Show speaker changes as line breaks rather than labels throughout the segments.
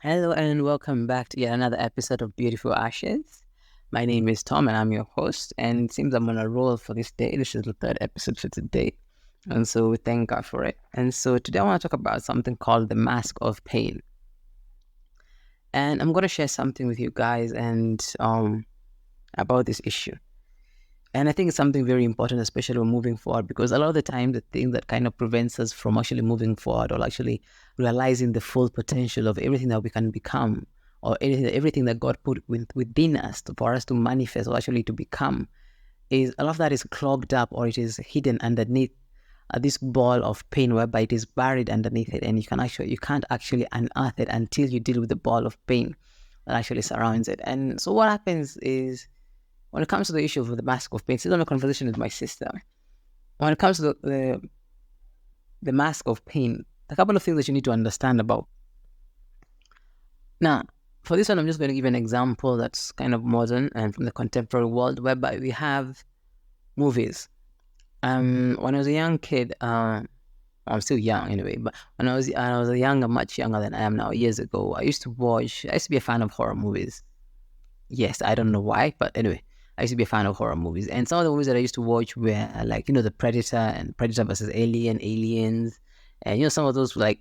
Hello and welcome back to yet another episode of Beautiful Ashes. My name is Tom and I'm your host. And it seems I'm on a roll for this day. This is the third episode for today. And so we thank God for it. And so today I want to talk about something called the mask of pain. And I'm going to share something with you guys and about this issue. And I think it's something very important, especially when moving forward, because a lot of the time, the thing that kind of prevents us from actually moving forward or actually realizing the full potential of everything that we can become or everything that God put within us for us to manifest or actually to become is a lot of that is clogged up or it is hidden underneath this ball of pain whereby it is buried underneath it and you can't actually unearth it until you deal with the ball of pain that actually surrounds it. And so what happens is when it comes to the issue of the mask of pain, still on a conversation with my sister. When it comes to the mask of pain, a couple of things that you need to understand about. Now, for this one, I'm just going to give an example that's kind of modern and from the contemporary world, whereby we have movies. When I was a young kid, I'm still young anyway, but when I was younger, much younger than I am now, years ago, I used to be a fan of horror movies. Yes, I don't know why, but anyway, I used to be a fan of horror movies. And some of the movies that I used to watch were like, the Predator and Predator versus Aliens, and, some of those like,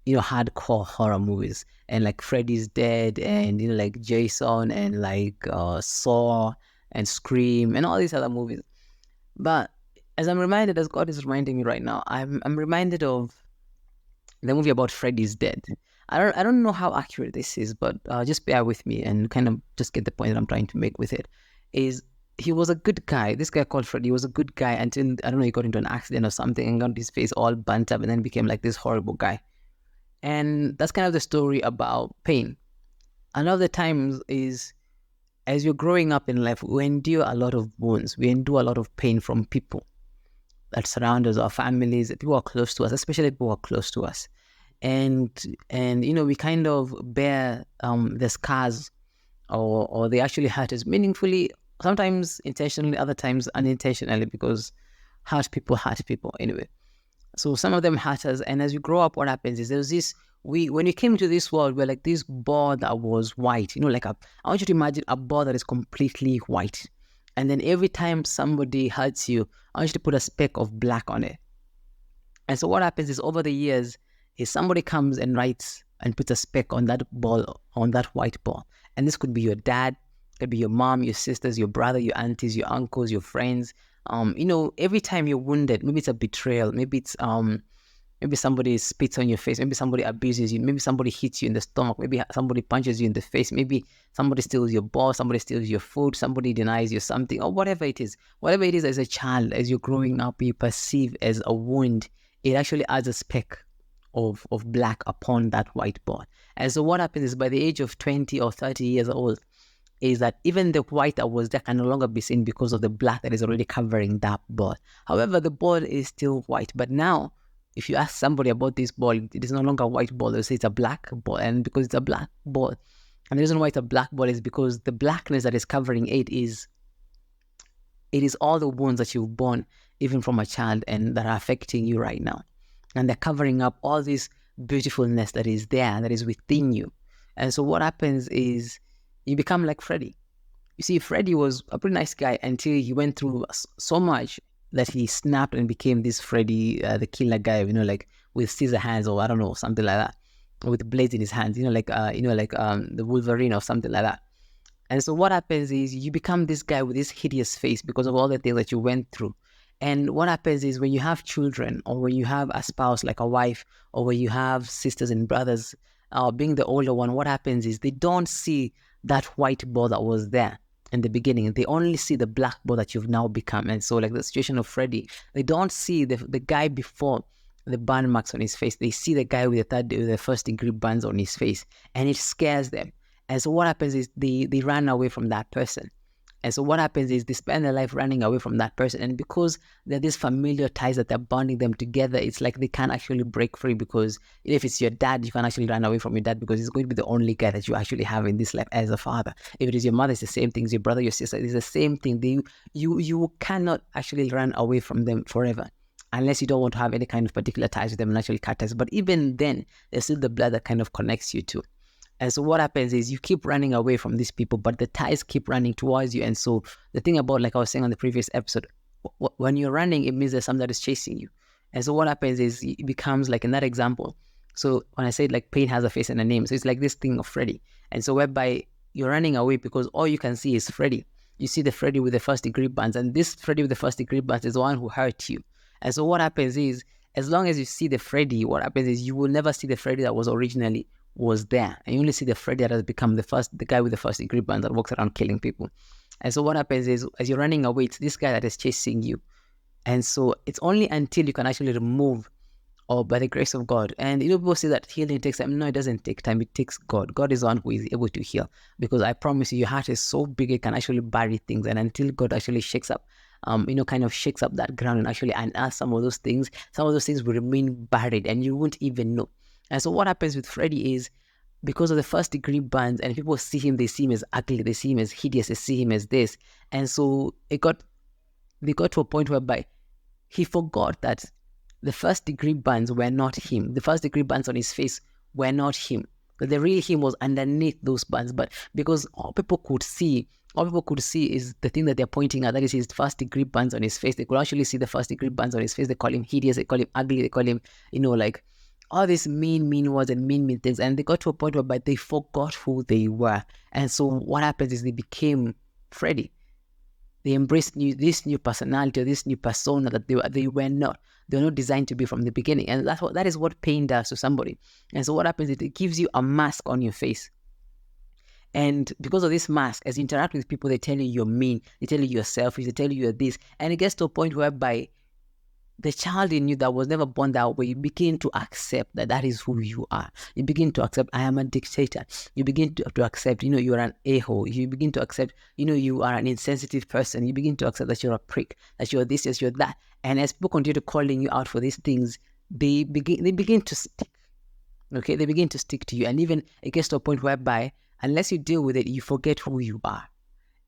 hardcore horror movies and like Freddy's Dead and, like Jason and like Saw and Scream and all these other movies. But as God is reminding me right now, I'm reminded of the movie about Freddy's Dead. I don't know how accurate this is, but just bear with me and kind of just get the point that I'm trying to make with it. Is he was a good guy. This guy called Freddy was a good guy until, I don't know, he got into an accident or something and got his face all burnt up and then became like this horrible guy. And that's kind of the story about pain. A lot of the times is, as you're growing up in life, we endure a lot of wounds. We endure a lot of pain from people that surround us, our families, people who are close to us, especially people who are close to us. And we kind of bear the scars or they actually hurt us meaningfully, sometimes intentionally, other times unintentionally, because hurt people anyway. So some of them hurt us, and as you grow up, what happens is there's this, when you came to this world, we're like this ball that was white, like I want you to imagine a ball that is completely white. And then every time somebody hurts you, I want you to put a speck of black on it. And so what happens is over the years, is somebody comes and writes and puts a speck on that ball, on that white ball. And this could be your dad, could be your mom, your sisters, your brother, your aunties, your uncles, your friends. Every time you're wounded, maybe it's a betrayal, maybe it's maybe somebody spits on your face, maybe somebody abuses you, maybe somebody hits you in the stomach, maybe somebody punches you in the face, maybe somebody steals your ball, somebody steals your food, somebody denies you something, or whatever it is. Whatever it is as a child, as you're growing up, you perceive as a wound, it actually adds a speck of black upon that white ball. And so what happens is by the age of 20 or 30 years old, is that even the white that was there can no longer be seen because of the black that is already covering that ball. However, the ball is still white. But now, if you ask somebody about this ball, it is no longer a white ball. They'll say it's a black ball. And because it's a black ball, and the reason why it's a black ball is because the blackness that is covering it is all the wounds that you've borne, even from a child, and that are affecting you right now. And they're covering up all this beautifulness that is there, that is within you. And so what happens is you become like Freddy. You see, Freddy was a pretty nice guy until he went through so much that he snapped and became this Freddy, the killer guy, like with scissor hands or I don't know, something like that, with blades in his hands, like the Wolverine or something like that. And so what happens is you become this guy with this hideous face because of all the things that you went through. And what happens is when you have children or when you have a spouse like a wife or when you have sisters and brothers, being the older one, what happens is they don't see that white ball that was there in the beginning. They only see the black ball that you've now become. And so like the situation of Freddy, they don't see the guy before the burn marks on his face. They see the guy with the first degree burns on his face, and it scares them. And so what happens is they run away from that person. And so what happens is they spend their life running away from that person. And because there are these familiar ties that are bonding them together, it's like they can't actually break free, because if it's your dad, you can actually run away from your dad because he's going to be the only guy that you actually have in this life as a father. If it is your mother, it's the same thing. It's your brother, your sister, it's the same thing. You cannot actually run away from them forever, unless you don't want to have any kind of particular ties with them and actually cut ties. But even then, there's still the blood that kind of connects you to. And so what happens is you keep running away from these people, but the ties keep running towards you. And so the thing about, like I was saying on the previous episode, when you're running, it means there's something that is chasing you. And so what happens is it becomes like in that example. So when I said like pain has a face and a name, so it's like this thing of Freddy. And so whereby you're running away because all you can see is Freddy. You see the Freddy with the first degree burns, and this Freddy with the first degree burns is the one who hurt you. And so what happens is, as long as you see the Freddy, what happens is you will never see the Freddy that was there, and you only see the Freddy that has become the guy with the first degree burns that walks around killing people. And so what happens is, as you're running away, it's this guy that is chasing you. And so it's only until you can actually remove, or by the grace of God. And people say that healing takes time. No, it doesn't take time. It takes God. God is the one who is able to heal. Because I promise you, your heart is so big, it can actually bury things. And until God actually shakes up, kind of shakes up that ground and actually unearths some of those things will remain buried and you won't even know. And so what happens with Freddy is, because of the first degree burns and people see him, they see him as ugly, they see him as hideous, they see him as this. And so they got to a point whereby he forgot that the first degree burns were not him. The first degree burns on his face were not him. But the real him was underneath those burns. But because all people could see is the thing that they're pointing at, that is his first degree burns on his face. They could actually see the first degree burns on his face. They call him hideous, they call him ugly, they call him, like all these mean words and mean things. And they got to a point whereby they forgot who they were. And so what happens is they became Freddy. They embraced this new personality or this new persona that they were not. They were not designed to be from the beginning. And that is what pain does to somebody. And so what happens is it gives you a mask on your face. And because of this mask, as you interact with people, they tell you you're mean, they tell you you're selfish, they tell you you're this. And it gets to a point whereby the child in you that was never born that way, you begin to accept that is who you are. You begin to accept, I am a dictator. You begin to accept, you are an a-hole. You begin to accept, you are an insensitive person. You begin to accept that you're a prick, that you're this, that you're that. And as people continue to calling you out for these things, they begin to stick. Okay, they begin to stick to you. And even it gets to a point whereby, unless you deal with it, you forget who you are.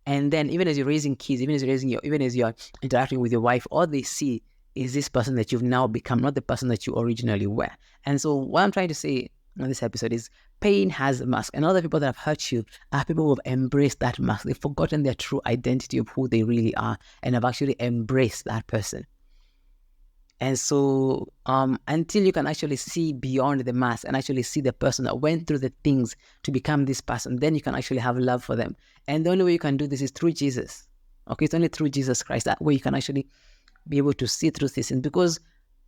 And then even as you're raising kids, even as you're interacting with your wife, all they see is this person that you've now become, not the person that you originally were. And so what I'm trying to say on this episode is pain has a mask. And other people that have hurt you are people who have embraced that mask. They've forgotten their true identity of who they really are and have actually embraced that person. And so until you can actually see beyond the mask and actually see the person that went through the things to become this person, then you can actually have love for them. And the only way you can do this is through Jesus. Okay, it's only through Jesus Christ. That way you can actually be able to see through this. And because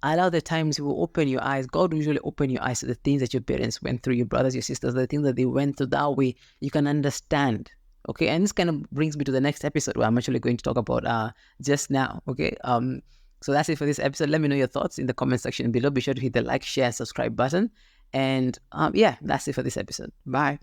a lot of the times you will open your eyes, God will usually open your eyes to the things that your parents went through, your brothers, your sisters, the things that they went through. That way you can understand. Okay, and this kind of brings me to the next episode where I'm actually going to talk about just now. Okay, so that's it for this episode. Let me know your thoughts in the comment section below. Be sure to hit the like, share, subscribe button. And yeah, that's it for this episode. Bye.